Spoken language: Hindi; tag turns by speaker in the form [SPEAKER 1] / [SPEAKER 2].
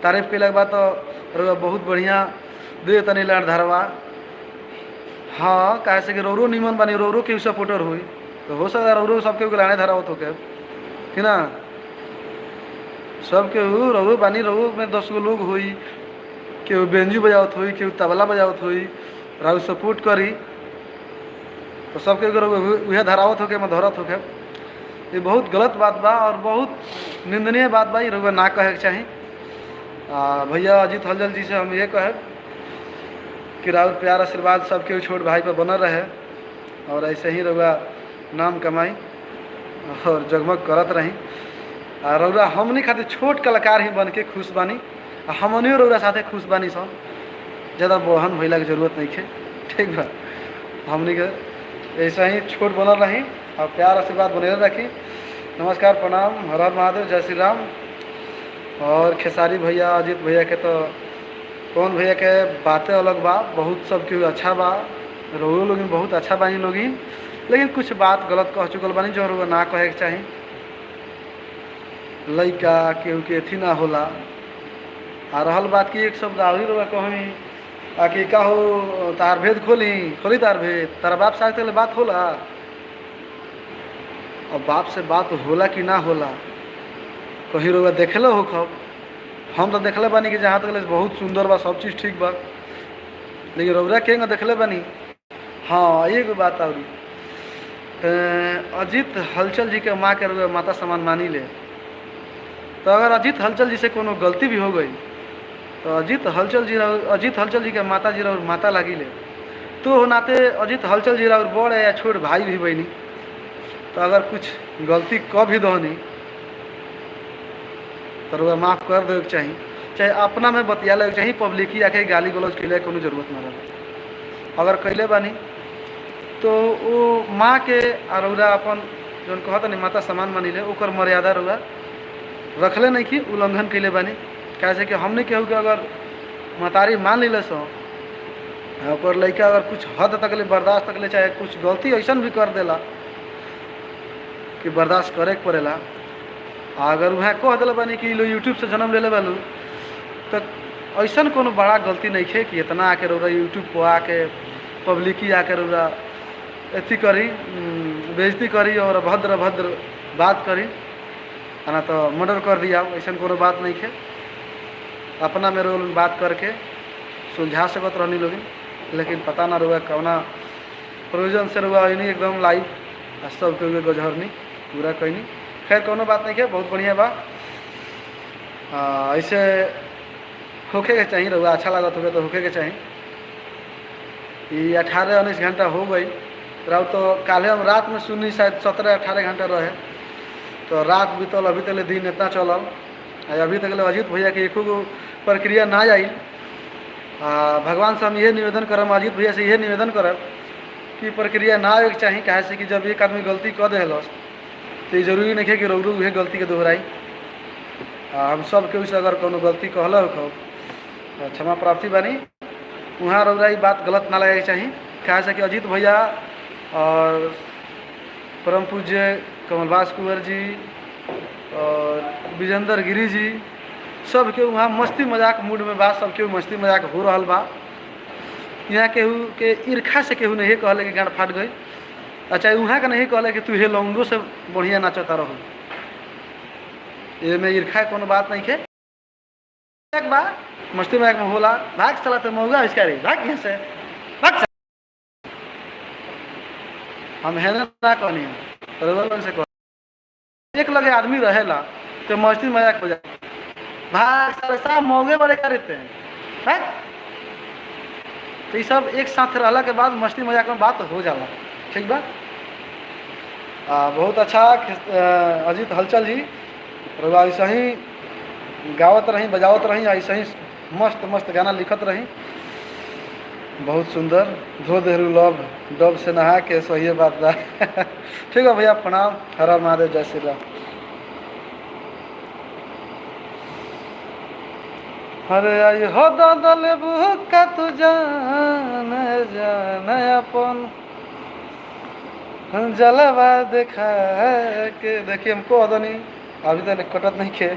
[SPEAKER 1] तारीफ कैला के बाद तो रउआ बहुत बढ़िया दे तनी लाड धरवा। हाँ कहे से कि रोरो निमन बानी, रोरो के सपोर्टर हुई तो हो सकता रोरो सबके लाने धरा हो के कि ना सबके रोहू बानी, रोहू में 10 गो लोग हुई, केहू बेंजू बजावत हुई, केहू तबला बजावत हुई, राहु सपोर्ट करी तो सबके वह धरावत होके मैं धरत होके। ये बहुत गलत बात बा और बहुत निंदनीय बात बा, ये ना कहे के चाही। भैया अजीत हलचल जी से हम ये कहे कि राहुल प्यार आशीर्वाद सबके छोट भाई पर बनल रहे और ऐसे ही रउआ नाम कमाई और जगमग करत रही। रउआ हमनी खातिर छोट कलाकार ही बन के खुश बानी, हमनियो रउआ साथे खुश बानी सब, ज़्यादा बहन भैला की जरूरत नहीं है, ठीक बा। हमनी के ऐसा ही छोट बनल रही और प्यार आशीर्वाद बने रखी। नमस्कार, प्रणाम, हर हर महादेव, जय श्री राम। और खेसारी भैया अजीत भैया के तो कौन भैया के बातें अलग बा, बहुत सबके अच्छा बा, रोहू लोग बहुत अच्छा बानी लोग, लेकिन कुछ बात गलत कह चुकल बानी जो रोग ना कहे के चाही। लइका केहू के अथी ना होला। आ रहल बात की एक शब्द आवरी रोग कहीं कि का हो तार भेद खोली खोली तार भेद, तारा बाप साथ बात होला। और बाप से बात होला कि ना होला कहीं रोग देखल हो खब। हम तो देखले बानी कि जहाँ तक बहुत सुंदर बा, सब चीज़ ठीक बा, लेकिन रौरा के देखले बानी। हाँ ये बात आवरी अजीत हलचल जी के माँ के रउआ माता समान मानी ले, तो अगर अजीत हलचल जी से कोनो गलती भी हो गई तो अजीत हलचल जी के माता जी और माता लगी ले, तो नाते अजीत हलचल जी और बड़ या छोट भाई भी बहनी, तो अगर कुछ गलती क भी दहनी तो रउआ माफ़ कर दे चाहिए, चाहे अपना में बतिया ले चाहिए, पब्लिक ही आके गाली गलौज के लिए कोनो जरूरत ना रहे। अगर कैले बानी तो वो माँ के रउरा अपन जो कहता नहीं माता समान मानी ले, ओकर मर्यादा रउरा रखले नहीं कि उल्लंघन कैले बानी। कैसे कि हमने केहू के अगर महतारी मान ली सो और लड़का अगर कुछ हद तक ले बर्दाश्त तक ले, चाहे कुछ गलती ऐसा भी कर देला कि बर्दाश्त करे के पड़ेला। अगर वह कह दिल बानी कि लो यूट्यूब से जन्म ले बालू, तो ऐसा कोनो बड़ा गलती नहीं है कि इतना आके रउरा यूट्यूब पर आके पब्लिक ही आके रउरा अथी करी, बेइज्जती करी और भद्र भद्र बात करी, ना तो मर्डर कर दिया। ऐसा कोनो बात नहीं है। अपना में रोल बात करके सुलझा सकत रहनी लोग, लेकिन पता ना रुआ कौना प्रयोजन से रुआ नहीं एकदम लाइव सब के गजहरनी पूरा कहनी। खैर कोनो बात नहीं है, बहुत बढ़िया बा। ऐसे होके के चाहिए, रुआ अच्छा लागत होगा तो होके के चाहिए। ये 18-19 घंटा हो गई राव, तो काले हम रात में सुनी शायद 17-18 घंटा रहे, तो रात बीतल अभी तक दिन इतना चलल, अभी तक अजीत भैया के एको गो प्रक्रिया ना आई। भगवान से हम यह निवेदन करब, अजीत भैया से यह निवेदन करब कि प्रक्रिया ना आए के चाहिए। कहे से कि जब एक आदमी गलती कर दिलस तो जरूरी नहीं है कि रोग वह गलती के दोहराई। हम सब के से अगर कोनो गलती कहल हो क्षमा प्राप्ति बानी, वहाँ रउरा ई बात गलत ना लगे के चाहिए। कहे से कि अजीत भैया और परम पूज्य कमलवास कुंवर जी और विजेंद्र गिरी जी सब के वहाँ मस्ती मजाक मूड में बा, सब के मस्ती मजाक हो रहा बा। यहाँ केहू के ईर्खा से केहू नहीं कहले कि गाँड फाट गई, अच्छा वहाँ के नहीं कहले कि तू हे लौंडो से बढ़िया नाचता रहो। ये में ईर्खा कोनो बात नहीं है। एक बा मस्ती मजाक में होला, भाग चला तो मौगा इसका रे, भाग यहाँ से भाग। हम है ना कहनी से कह एक लगे आदमी रहेला तो मस्ती मजाक हो जाए, भाग सारे साहब मौगे बड़े करते हैं भाग। तो ये सब एक साथ रहला के बाद मस्ती मजाक में बात हो जाला, ठीक बा। बहुत अच्छा अजीत हलचल जी ऐसा ही गावत रही, बजावत रही, ऐसा ही मस्त मस्त गाना लिखत रही, बहुत सुंदर। धो देहरू लव डब से नहा के, सही बात बा। ठीक है भैया, प्रणाम, हर हर महादेव, जय श्री राम। अरे आई हो दल बुका तू जान जान अपन जलवा देखा के। देखिए हमको अदनी अभी तक कटत नहीं खे।